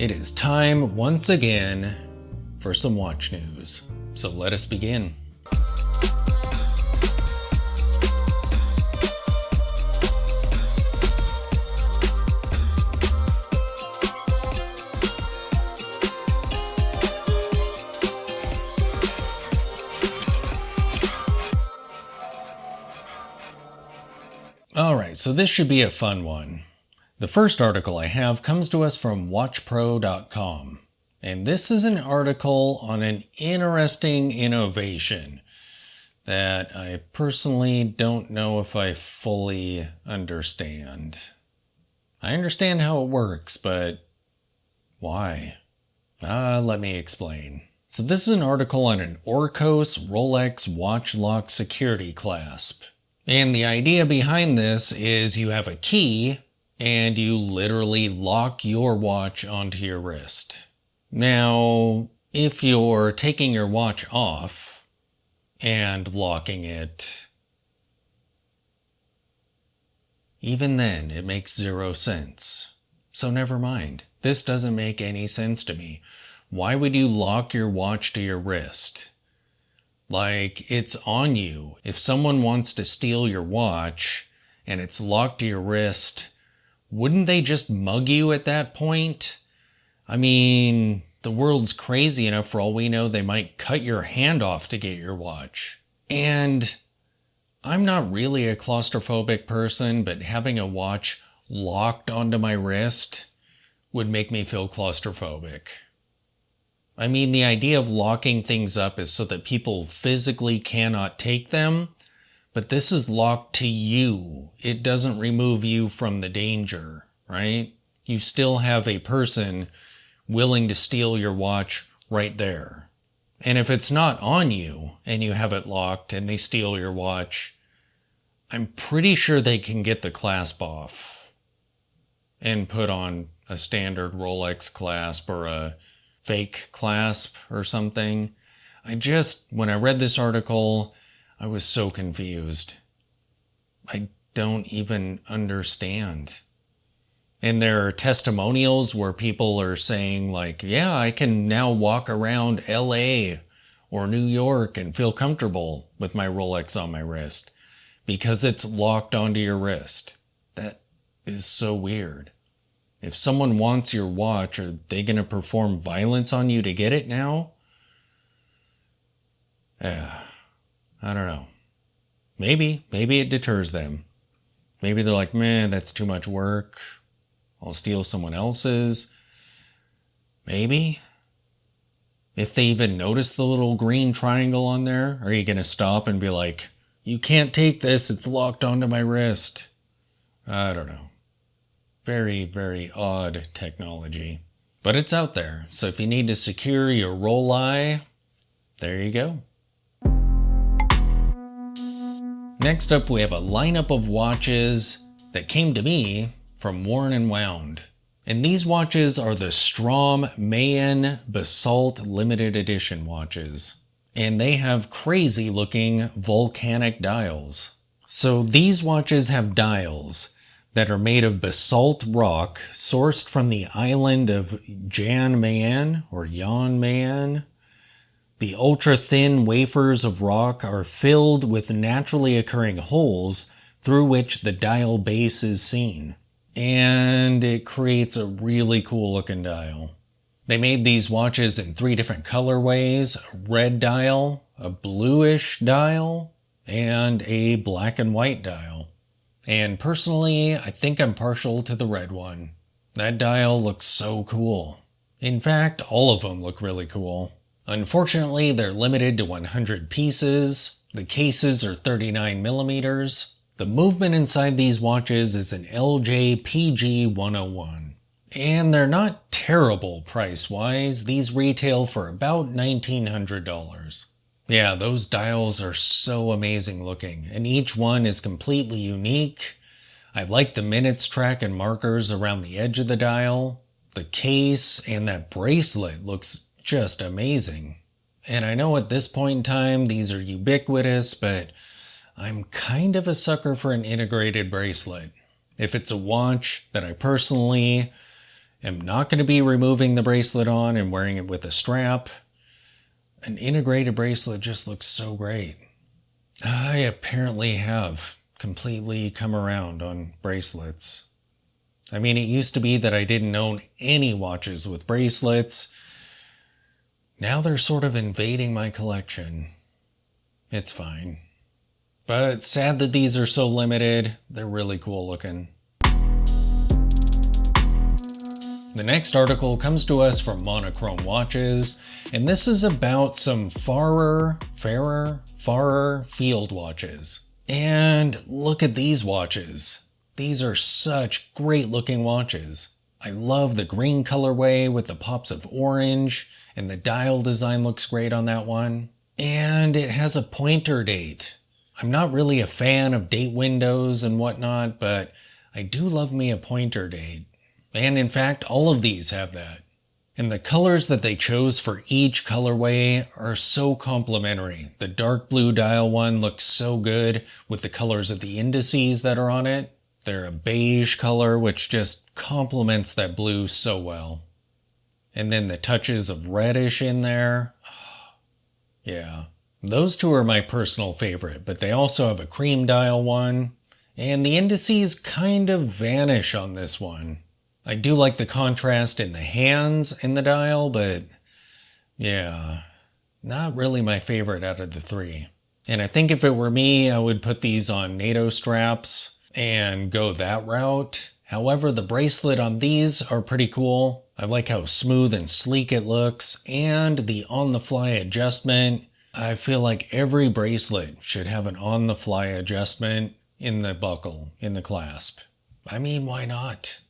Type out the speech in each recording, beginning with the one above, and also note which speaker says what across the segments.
Speaker 1: It is time once again for some watch news. So let us begin. Alright, so this should be a fun one. The first article I have comes to us from watchpro.com, and this is an article on an interesting innovation that I personally don't know if I fully understand. I understand how it works, but why? Let me explain. So this is an article on an Orcos Rolex watch lock security clasp. And the idea behind this is you have a key and you literally lock your watch onto your wrist. Now, if you're taking your watch off and locking it, even then it makes zero sense. So never mind. This doesn't make any sense to me. Why would you lock your watch to your wrist? Like, it's on you. If someone wants to steal your watch and it's locked to your wrist, wouldn't they just mug you at that point? I mean, the world's crazy enough for all we know they might cut your hand off to get your watch. And I'm not really a claustrophobic person, but having a watch locked onto my wrist would make me feel claustrophobic. I mean, the idea of locking things up is so that people physically cannot take them, but this is locked to you. It doesn't remove you from the danger, right? You still have a person willing to steal your watch right there. And if it's not on you and you have it locked and they steal your watch, I'm pretty sure they can get the clasp off and put on a standard Rolex clasp or a fake clasp or something. When I read this article, I was so confused. I don't even understand. And there are testimonials where people are saying like, yeah, I can now walk around LA or New York and feel comfortable with my Rolex on my wrist because it's locked onto your wrist. That is so weird. If someone wants your watch, are they going to perform violence on you to get it now? I don't know. Maybe it deters them. Maybe they're like, man, that's too much work. I'll steal someone else's. Maybe. If they even notice the little green triangle on there, are you going to stop and be like, you can't take this, it's locked onto my wrist? I don't know. Very, very odd technology. But it's out there, so if you need to secure your Rolex, there you go. Next up, we have a lineup of watches that came to me from Worn & Wound. And these watches are the Straum Mayen Basalt Limited Edition watches. And they have crazy looking volcanic dials. So these watches have dials that are made of basalt rock sourced from the island of Jan Mayen or Jan Mayen. The ultra-thin wafers of rock are filled with naturally occurring holes through which the dial base is seen. And it creates a really cool looking dial. They made these watches in 3 different colorways: a red dial, a bluish dial, and a black and white dial. And personally, I think I'm partial to the red one. That dial looks so cool. In fact, all of them look really cool. Unfortunately, they're limited to 100 pieces. The cases are 39 millimeters. The movement inside these watches is an LJ PG101. And they're not terrible price-wise. These retail for about $1,900. Yeah, those dials are so amazing looking, and each one is completely unique. I like the minutes track and markers around the edge of the dial. The case and that bracelet looks just amazing. And I know at this point in time these are ubiquitous, but I'm kind of a sucker for an integrated bracelet. If it's a watch that I personally am not going to be removing the bracelet on and wearing it with a strap. An integrated bracelet just looks so great. I apparently have completely come around on bracelets. I mean, it used to be that I didn't own any watches with bracelets. Now they're sort of invading my collection. It's fine. But sad that these are so limited. They're really cool looking. The next article comes to us from Monochrome Watches, and this is about some fairer field watches. And look at these watches. These are such great looking watches. I love the green colorway with the pops of orange, and the dial design looks great on that one. And it has a pointer date. I'm not really a fan of date windows and whatnot, but I do love me a pointer date. And in fact, all of these have that. And the colors that they chose for each colorway are so complementary. The dark blue dial one looks so good with the colors of the indices that are on it. They're a beige color, which just complements that blue so well. And then the touches of reddish in there. Yeah, those two are my personal favorite, but they also have a cream dial one. And the indices kind of vanish on this one. I do like the contrast in the hands in the dial, but yeah, not really my favorite out of the three. And I think if it were me, I would put these on NATO straps and go that route. However, the bracelet on these are pretty cool. I like how smooth and sleek it looks, and the on-the-fly adjustment. I feel like every bracelet should have an on-the-fly adjustment in the buckle, in the clasp. I mean, why not?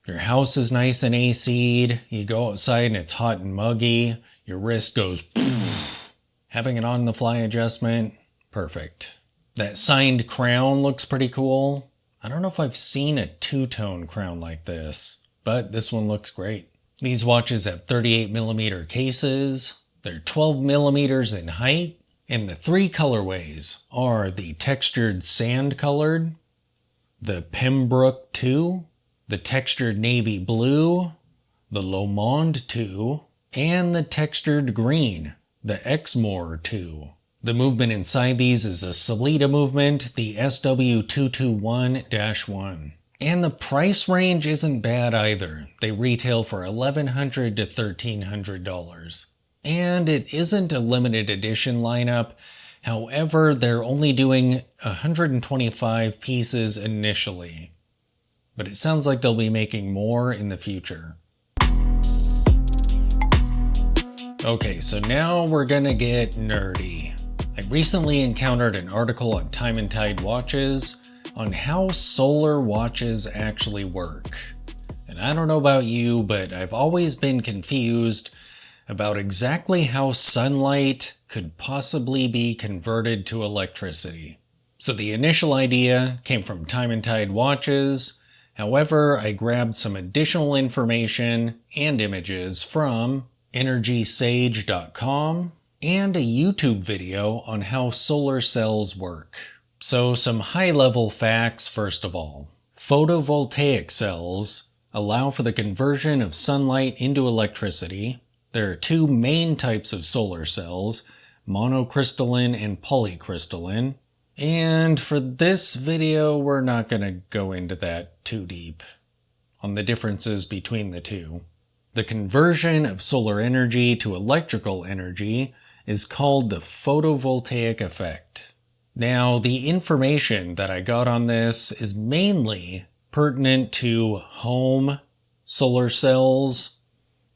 Speaker 1: Your house is nice and AC'd, you go outside and it's hot and muggy, your wrist goes poof. Having an on-the-fly adjustment, perfect. That signed crown looks pretty cool. I don't know if I've seen a two-tone crown like this, but this one looks great. These watches have 38mm cases, they're 12mm in height, and the three colorways are the textured sand colored, the Pembroke 2, the textured navy blue, the Le Monde 2, and the textured green, the Exmoor 2. The movement inside these is a Solita movement, the SW221-1. And the price range isn't bad either. They retail for $1,100 to $1,300. And it isn't a limited edition lineup. However, they're only doing 125 pieces initially. But it sounds like they'll be making more in the future. Okay, so now we're gonna get nerdy. I recently encountered an article on Time and Tide watches on how solar watches actually work. And I don't know about you, but I've always been confused about exactly how sunlight could possibly be converted to electricity. So the initial idea came from Time and Tide watches. However, I grabbed some additional information and images from EnergySage.com and a YouTube video on how solar cells work. So some high-level facts first of all. Photovoltaic cells allow for the conversion of sunlight into electricity. There are two main types of solar cells, monocrystalline and polycrystalline. And for this video, we're not going to go into that too deep on the differences between the two. The conversion of solar energy to electrical energy is called the photovoltaic effect. Now, the information that I got on this is mainly pertinent to home solar cells,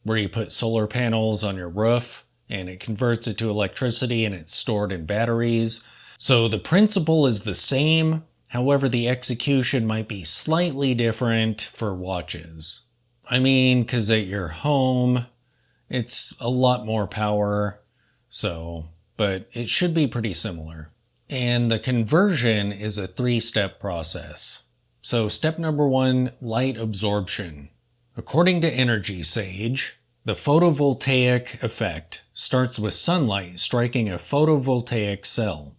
Speaker 1: where you put solar panels on your roof and it converts it to electricity and it's stored in batteries. So the principle is the same, however the execution might be slightly different for watches. I mean, because at your home, it's a lot more power, but it should be pretty similar. And the conversion is a 3-step process. So step number 1, light absorption. According to EnergySage, the photovoltaic effect starts with sunlight striking a photovoltaic cell.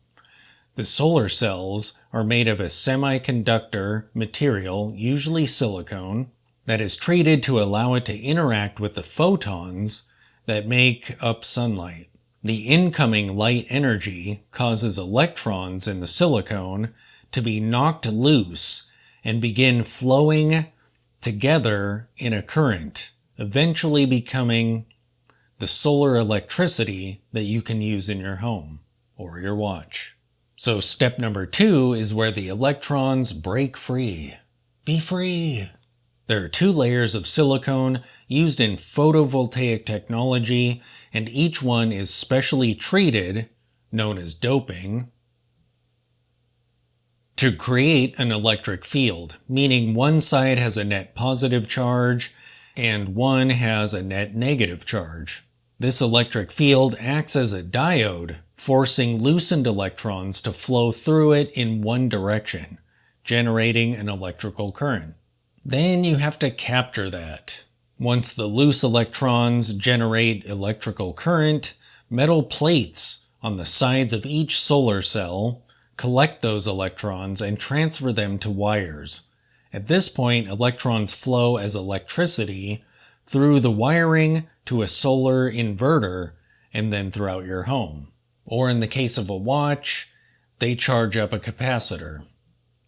Speaker 1: The solar cells are made of a semiconductor material, usually silicone, that is treated to allow it to interact with the photons that make up sunlight. The incoming light energy causes electrons in the silicone to be knocked loose and begin flowing together in a current, eventually becoming the solar electricity that you can use in your home or your watch. So step number 2 is where the electrons break free. Be free! There are 2 layers of silicone used in photovoltaic technology, and each one is specially treated, known as doping, to create an electric field, meaning one side has a net positive charge and one has a net negative charge. This electric field acts as a diode, forcing loosened electrons to flow through it in one direction, generating an electrical current. Then you have to capture that. Once the loose electrons generate electrical current, metal plates on the sides of each solar cell collect those electrons and transfer them to wires. At this point, electrons flow as electricity through the wiring to a solar inverter and then throughout your home. Or in the case of a watch, they charge up a capacitor,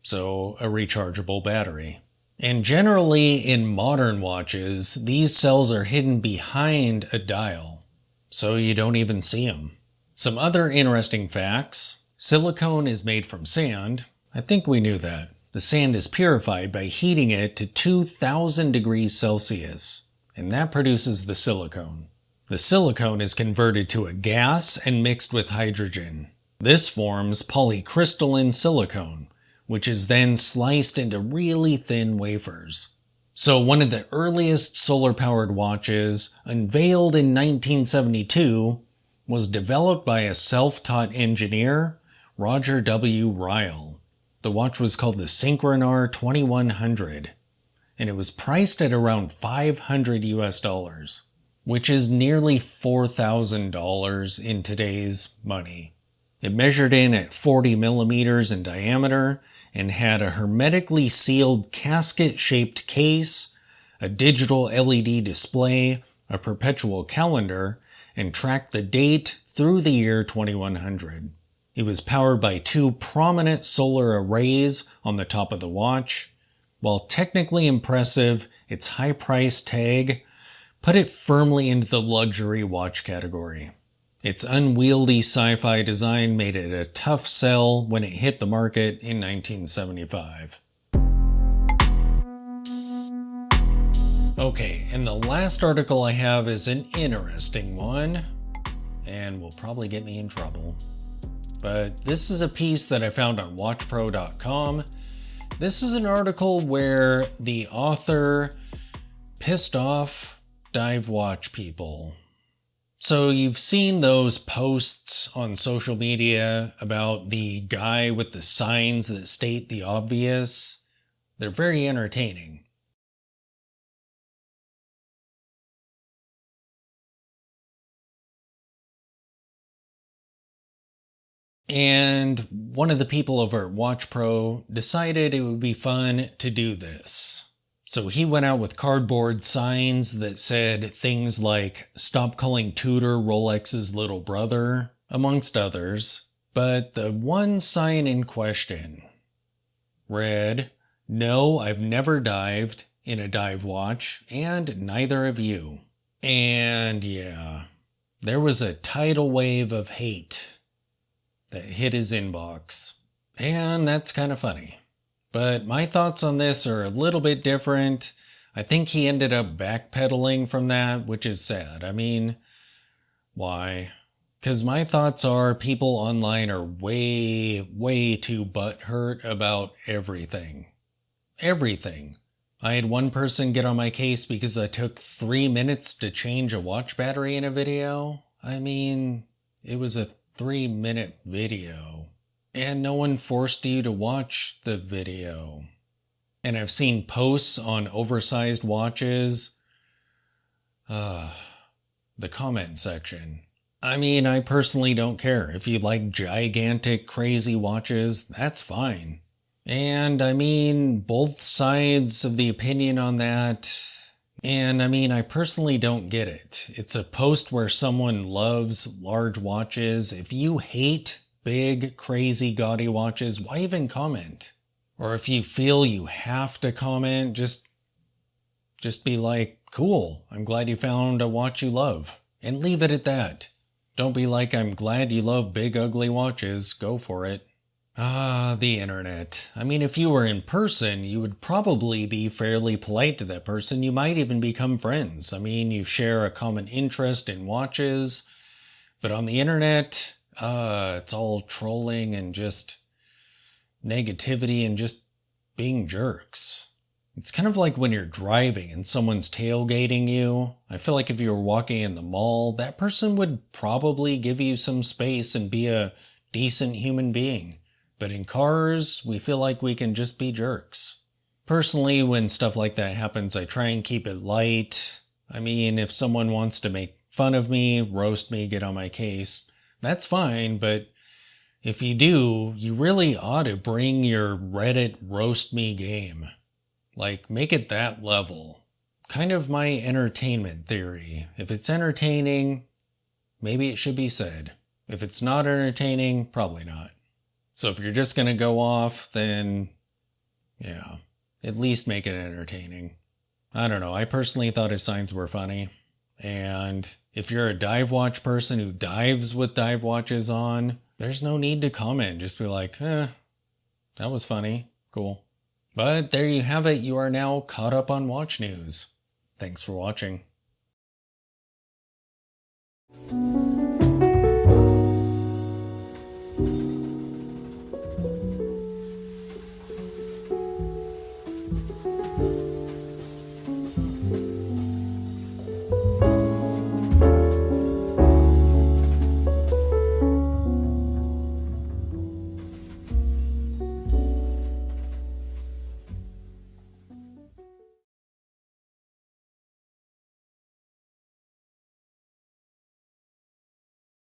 Speaker 1: so a rechargeable battery. And generally in modern watches, these cells are hidden behind a dial, so you don't even see them. Some other interesting facts: silicone is made from sand. I think we knew that. The sand is purified by heating it to 2000 degrees Celsius, and that produces the silicone. The silicone is converted to a gas and mixed with hydrogen. This forms polycrystalline silicone, which is then sliced into really thin wafers. So one of the earliest solar-powered watches, unveiled in 1972, was developed by a self-taught engineer, Roger W. Ryle. The watch was called the Synchronar 2100, and it was priced at around $500 US, which is nearly $4,000 in today's money. It measured in at 40 millimeters in diameter and had a hermetically sealed casket-shaped case, a digital LED display, a perpetual calendar, and tracked the date through the year 2100. It was powered by 2 prominent solar arrays on the top of the watch. While technically impressive, its high price tag put it firmly into the luxury watch category. Its unwieldy sci-fi design made it a tough sell when it hit the market in 1975. Okay, and the last article I have is an interesting one, and will probably get me in trouble. But this is a piece that I found on watchpro.com. This is an article where the author pissed off dive watch people. So you've seen those posts on social media about the guy with the signs that state the obvious. They're very entertaining. And one of the people over at Watch Pro decided it would be fun to do this. So he went out with cardboard signs that said things like, "Stop calling Tudor Rolex's little brother," amongst others. But the one sign in question read, "No, I've never dived in a dive watch, and neither have you." And yeah, there was a tidal wave of hate that hit his inbox. And that's kind of funny. But my thoughts on this are a little bit different. I think he ended up backpedaling from that, which is sad. I mean, why? Because my thoughts are people online are way too butthurt about everything. Everything. I had one person get on my case because I took 3 minutes to change a watch battery in a video. I mean, it was a 3-minute video. And no one forced you to watch the video. And I've seen posts on oversized watches. The comment section. I mean, I personally don't care. If you like gigantic, crazy watches, that's fine. And I mean, both sides of the opinion on that. And I mean, I personally don't get it. It's a post where someone loves large watches. If you hate big, crazy, gaudy watches, why even comment? Or if you feel you have to comment, just be like, cool, I'm glad you found a watch you love. And leave it at that. Don't be like, I'm glad you love big, ugly watches. Go for it. Ah, the internet. I mean, if you were in person, you would probably be fairly polite to that person. You might even become friends. I mean, you share a common interest in watches. But on the internet, it's all trolling and just negativity and just being jerks. It's kind of like when you're driving and someone's tailgating you. I feel like if you were walking in the mall, that person would probably give you some space and be a decent human being. But in cars, we feel like we can just be jerks. Personally, when stuff like that happens, I try and keep it light. I mean, if someone wants to make fun of me, roast me, get on my case, that's fine, but if you do, you really ought to bring your Reddit roast me game. Like, make it that level. Kind of my entertainment theory. If it's entertaining, maybe it should be said. If it's not entertaining, probably not. So if you're just going to go off, then yeah, at least make it entertaining. I don't know, I personally thought his signs were funny. And if you're a dive watch person who dives with dive watches on, there's no need to comment. Just be like, that was funny. Cool. But there you have it. You are now caught up on watch news. Thanks for watching.